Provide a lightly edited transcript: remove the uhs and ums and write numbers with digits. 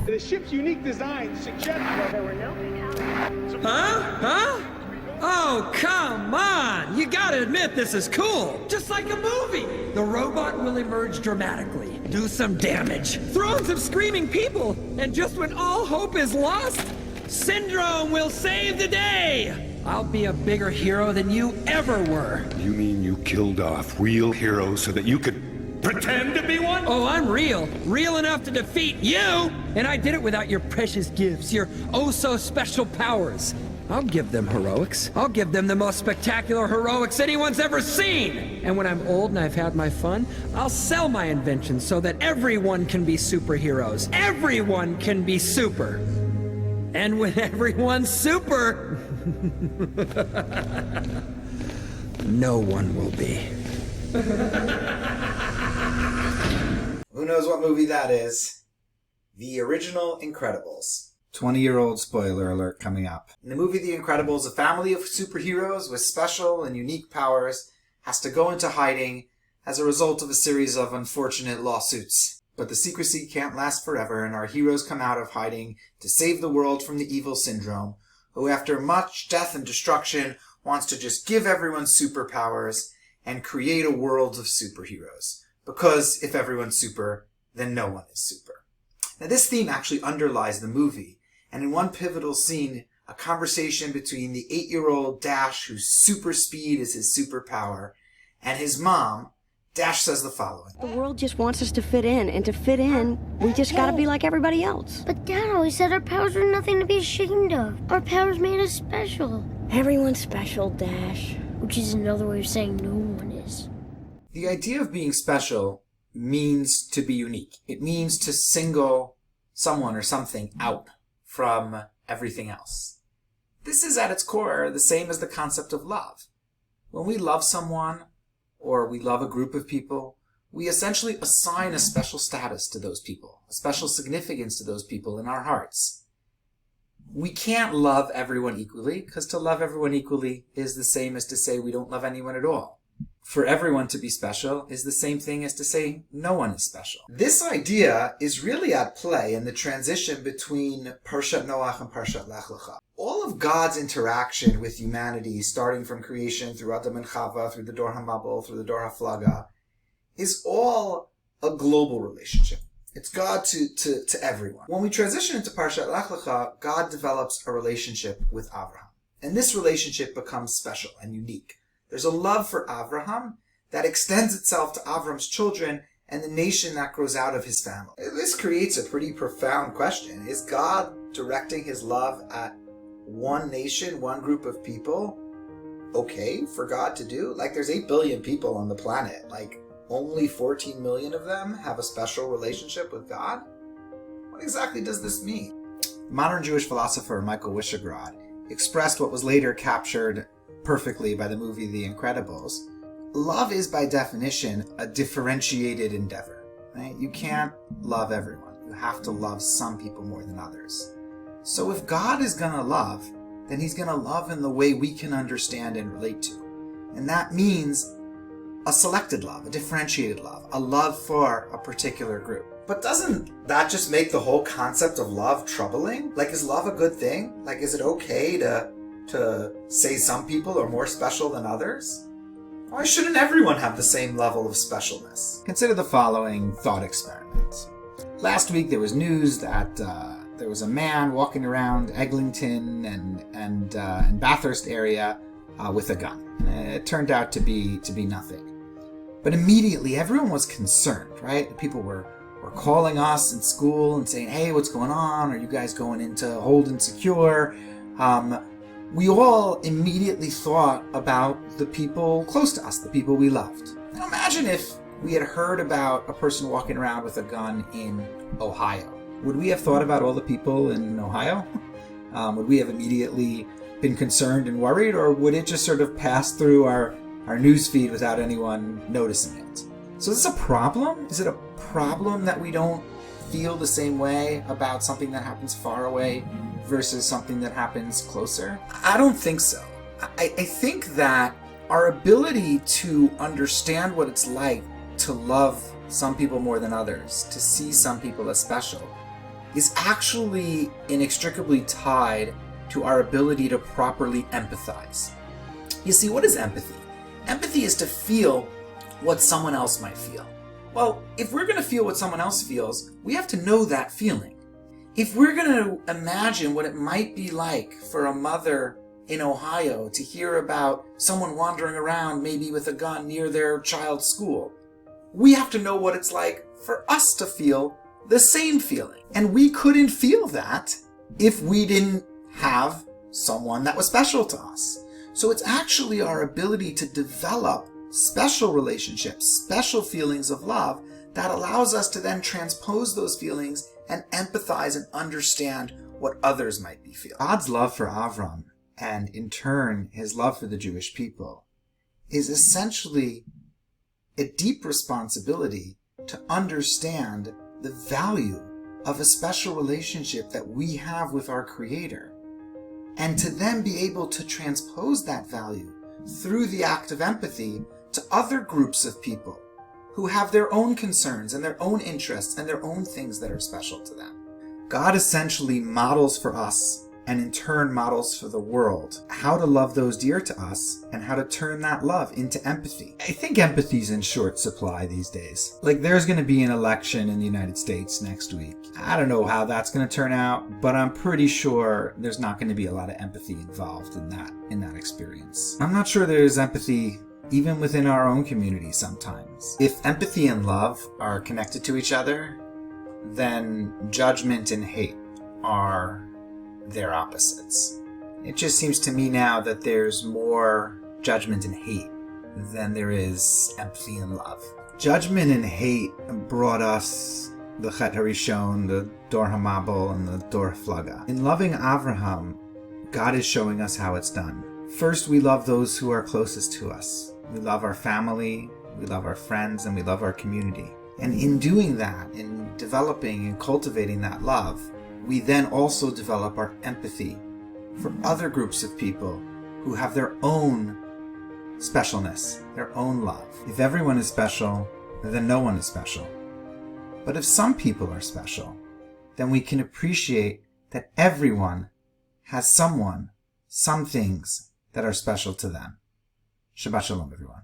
The ship's unique design suggests there were no Huh? Oh, come on! You gotta admit this is cool! Just like a movie! The robot will emerge dramatically, do some damage, thrones of screaming people, and just when all hope is lost, Syndrome will save the day! I'll be a bigger hero than you ever were. You mean you killed off real heroes so that you could pretend to be one? Oh, I'm real. Real enough to defeat you! And I did it without your precious gifts, your oh-so-special powers. I'll give them heroics. I'll give them the most spectacular heroics anyone's ever seen! And when I'm old and I've had my fun, I'll sell my inventions so that everyone can be superheroes. Everyone can be super! And when everyone's super, no one will be. Who knows what movie that is? The original Incredibles. 20-year-old spoiler alert coming up. In the movie The Incredibles, a family of superheroes with special and unique powers has to go into hiding as a result of a series of unfortunate lawsuits. But the secrecy can't last forever, and our heroes come out of hiding to save the world from the evil Syndrome, who after much death and destruction wants to just give everyone superpowers and create a world of superheroes. Because if everyone's super, then no one is super. Now this theme actually underlies the movie, and in one pivotal scene, a conversation between the 8-year-old Dash, whose super speed is his superpower, and his mom, Dash says the following. The world just wants us to fit in, and to fit in, we just gotta be like everybody else. But Dad always said our powers were nothing to be ashamed of. Our powers made us special. Everyone's special, Dash. Which is another way of saying no one is. The idea of being special means to be unique. It means to single someone or something out from everything else. This is at its core the same as the concept of love. When we love someone, or we love a group of people, we essentially assign a special status to those people, a special significance to those people in our hearts. We can't love everyone equally, because to love everyone equally is the same as to say we don't love anyone at all. For everyone to be special is the same thing as to say no one is special. This idea is really at play in the transition between Parshat Noach and Parshat Lech Lecha. All of God's interaction with humanity, starting from creation through Adam and Chava, through the Dor HaMabul, through the Dor HaFlaga, is all a global relationship. It's God to everyone. When we transition into Parshat Lech Lecha, God develops a relationship with Avraham. And this relationship becomes special and unique. There's a love for Avraham that extends itself to Avraham's children and the nation that grows out of his family. This creates a pretty profound question. Is God directing his love at one nation, one group of people, okay for God to do? Like, there's 8 billion people on the planet. Like, only 14 million of them have a special relationship with God? What exactly does this mean? Modern Jewish philosopher Michael Wishegrod expressed what was later captured perfectly by the movie The Incredibles. Love is by definition a differentiated endeavor, right? You can't love everyone. You have to love some people more than others. So if God is going to love, then he's going to love in the way we can understand and relate to. And that means a selected love, a differentiated love, a love for a particular group. But doesn't that just make the whole concept of love troubling? Like, is love a good thing? Like, is it okay to say some people are more special than others? Why shouldn't everyone have the same level of specialness? Consider the following thought experiment. Last week there was news that there was a man walking around Eglinton and Bathurst area with a gun. It turned out to be nothing. But immediately everyone was concerned, right? People were calling us in school and saying, hey, what's going on? Are you guys going into hold and secure? We all immediately thought about the people close to us, the people we loved. Now imagine if we had heard about a person walking around with a gun in Ohio. Would we have thought about all the people in Ohio? Would we have immediately been concerned and worried, or would it just sort of pass through our news feed without anyone noticing it? So is this a problem? Is it a problem that we don't feel the same way about something that happens far away versus something that happens closer? I don't think so. I think that our ability to understand what it's like to love some people more than others, to see some people as special, is actually inextricably tied to our ability to properly empathize. You see, what is empathy? Empathy is to feel what someone else might feel. Well, if we're going to feel what someone else feels, we have to know that feeling. If we're going to imagine what it might be like for a mother in Ohio to hear about someone wandering around maybe with a gun near their child's school, we have to know what it's like for us to feel the same feeling. And we couldn't feel that if we didn't have someone that was special to us. So it's actually our ability to develop special relationships, special feelings of love that allows us to then transpose those feelings and empathize and understand what others might be feeling. God's love for Avram, and in turn his love for the Jewish people, is essentially a deep responsibility to understand the value of a special relationship that we have with our Creator, and to then be able to transpose that value through the act of empathy to other groups of people who have their own concerns and their own interests and their own things that are special to them. God essentially models for us, and in turn models for the world, how to love those dear to us and how to turn that love into empathy. I think empathy's in short supply these days. Like, there's going to be an election in the United States next week. I don't know how that's going to turn out, but I'm pretty sure there's not going to be a lot of empathy involved in that experience. I'm not sure there's empathy even within our own community sometimes. If empathy and love are connected to each other, then judgment and hate are their opposites. It just seems to me now that there's more judgment and hate than there is empathy and love. Judgment and hate brought us the Chet HaRishon, the Dor HaMabul, and the Dor HaFlaga. In loving Avraham, God is showing us how it's done. First, we love those who are closest to us. We love our family, we love our friends, and we love our community. And in doing that, in developing and cultivating that love, we then also develop our empathy for other groups of people who have their own specialness, their own love. If everyone is special, then no one is special. But if some people are special, then we can appreciate that everyone has someone, some things that are special to them. Shabbat Shalom, everyone.